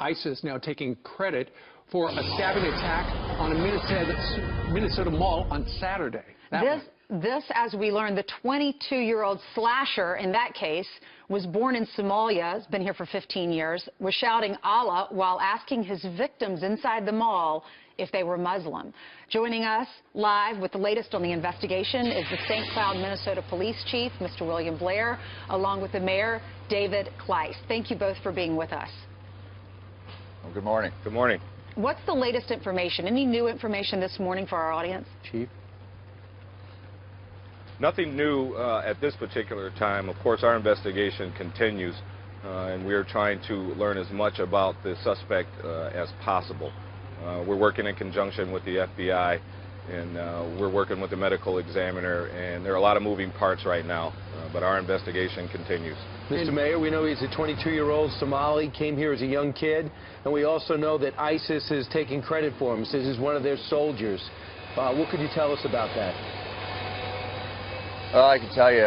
ISIS now taking credit for a stabbing attack on a Minnesota mall on Saturday. This, as we learned, the 22-year-old slasher in that case was born in Somalia, has been here for 15 years, was shouting Allah while asking his victims inside the mall if they were Muslim. Joining us live with the latest on the investigation is the St. Cloud, Minnesota Police Chief, Mr. William Blair, along with the Mayor, David Kleist. Thank you both for being with us. Well, good morning. Good morning. What's the latest information? Any new information this morning for our audience? Chief? Nothing new at this particular time. Of course, our investigation continues, and we are trying to learn as much about the suspect as possible. We're working in conjunction with the FBI, and we're working with the medical examiner, and there are a lot of moving parts right now, but our investigation continues. Mr. Mayor, we know he's a 22-year-old Somali, came here as a young kid, and we also know that ISIS is taking credit for him. This is one of their soldiers. What could you tell us about that? I can tell you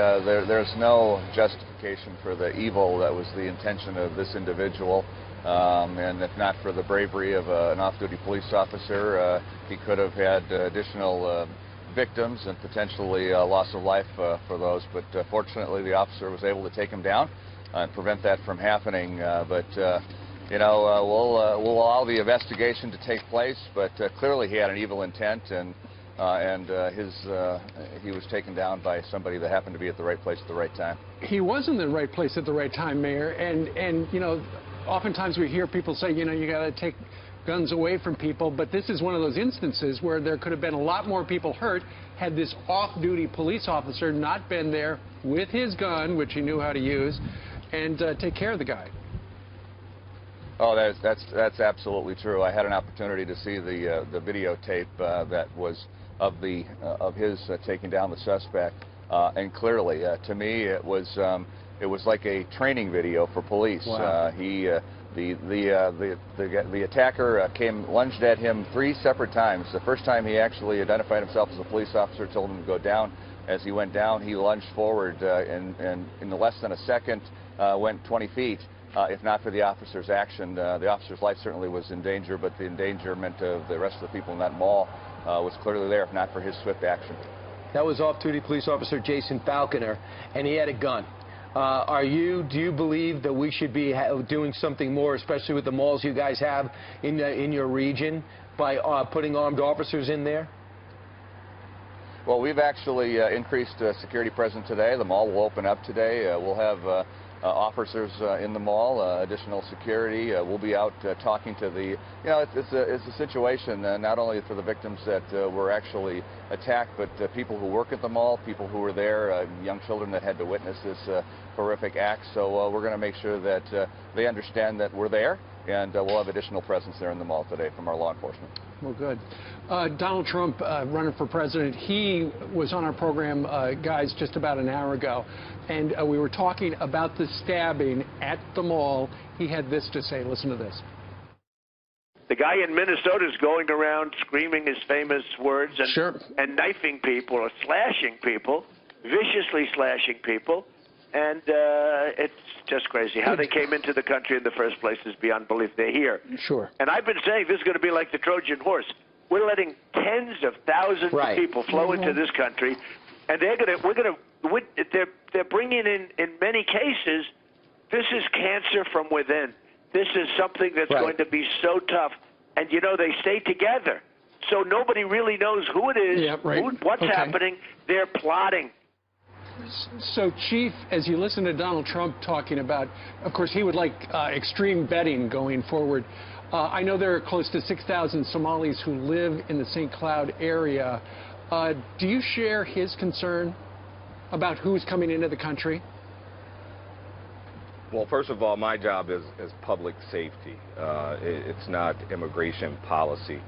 there's no justification for the evil that was the intention of this individual. And if not for the bravery of an off-duty police officer, he could have had additional victims and potentially loss of life for those. But fortunately, the officer was able to take him down and prevent that from happening. You know, we'll allow the investigation to take place. But clearly, he had an evil intent, and he was taken down by somebody that happened to be at the right place at the right time. He was in the right place at the right time, Mayor, and you know, oftentimes we hear people say, you know, you got to take guns away from people, but this is one of those instances where there could have been a lot more people hurt had this off-duty police officer not been there with his gun, which he knew how to use, and take care of the guy. Oh, that's absolutely true. I had an opportunity to see the videotape that was of his taking down the suspect, and clearly, to me, it was like a training video for police. Wow. The attacker lunged at him 3 separate times. The first time he actually identified himself as a police officer, told him to go down. As he went down, he lunged forward, and in less than a second went 20 feet. If not for the officer's action, the officer's life certainly was in danger, but the endangerment of the rest of the people in that mall was clearly there, if not for his swift action. That was off-duty police officer Jason Falconer, and he had a gun. Do you believe that we should be doing something more, especially with the malls you guys have in your region, by putting armed officers in there? Well, we've actually increased security presence today. The mall will open up today. We'll have officers in the mall, additional security. We'll be out talking to the, you know, it's a situation not only for the victims that were actually attacked, but people who work at the mall, people who were there, young children that had to witness this horrific act. So we're going to make sure that they understand that we're there, and we'll have additional presence there in the mall today from our law enforcement. Well, good. Donald Trump, running for president, he was on our program, guys, just about an hour ago, and we were talking about the stabbing at the mall. He had this to say. Listen to this. The guy in Minnesota is going around screaming his famous words and, Sure. and knifing people or slashing people, viciously slashing people, and it's just crazy. How they came into the country in the first place is beyond belief. They're here. Sure. And I've been saying this is going to be like the Trojan horse. We're letting tens of thousands of people flow into this country, and they're bringing in many cases, this is cancer from within. This is something that's going to be so tough. And, you know, they stay together. So nobody really knows who it is, what's happening. They're plotting. So, Chief, as you listen to Donald Trump talking about, of course, he would like extreme vetting going forward. I know there are close to 6,000 Somalis who live in the St. Cloud area. Do you share his concern about who's coming into the country? Well, first of all, my job is public safety. It's not immigration policy.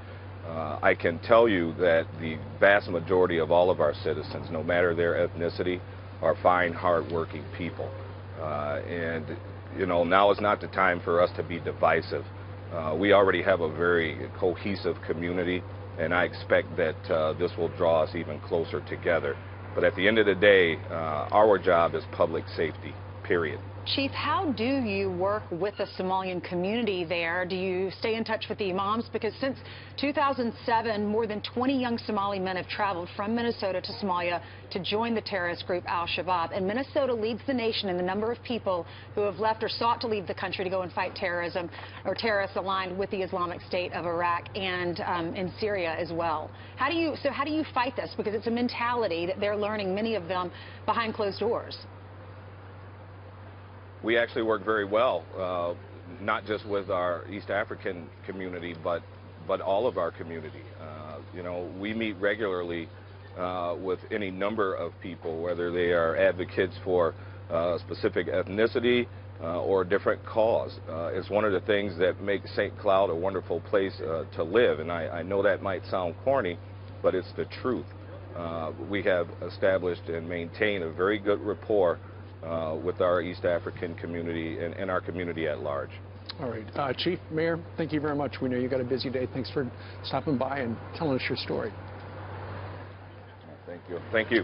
I can tell you that the vast majority of all of our citizens, no matter their ethnicity, are fine, hard-working people. And, you know, now is not the time for us to be divisive. We already have a very cohesive community, and I expect that this will draw us even closer together. But at the end of the day, our job is public safety, period. Chief, how do you work with the Somalian community there? Do you stay in touch with the imams? Because since 2007, more than 20 young Somali men have traveled from Minnesota to Somalia to join the terrorist group Al-Shabaab. And Minnesota leads the nation in the number of people who have left or sought to leave the country to go and fight terrorism or terrorists aligned with the Islamic State of Iraq and in Syria as well. How do you fight this? Because it's a mentality that they're learning, many of them, behind closed doors. We actually work very well, not just with our East African community, but all of our community. You know, we meet regularly with any number of people, whether they are advocates for a specific ethnicity or a different cause. It's one of the things that makes St. Cloud a wonderful place to live, and I know that might sound corny, but it's the truth. We have established and maintained a very good rapport with our East African community and our community at large. All right. Chief, Mayor, thank you very much. We know you've got a busy day. Thanks for stopping by and telling us your story. Thank you. Thank you.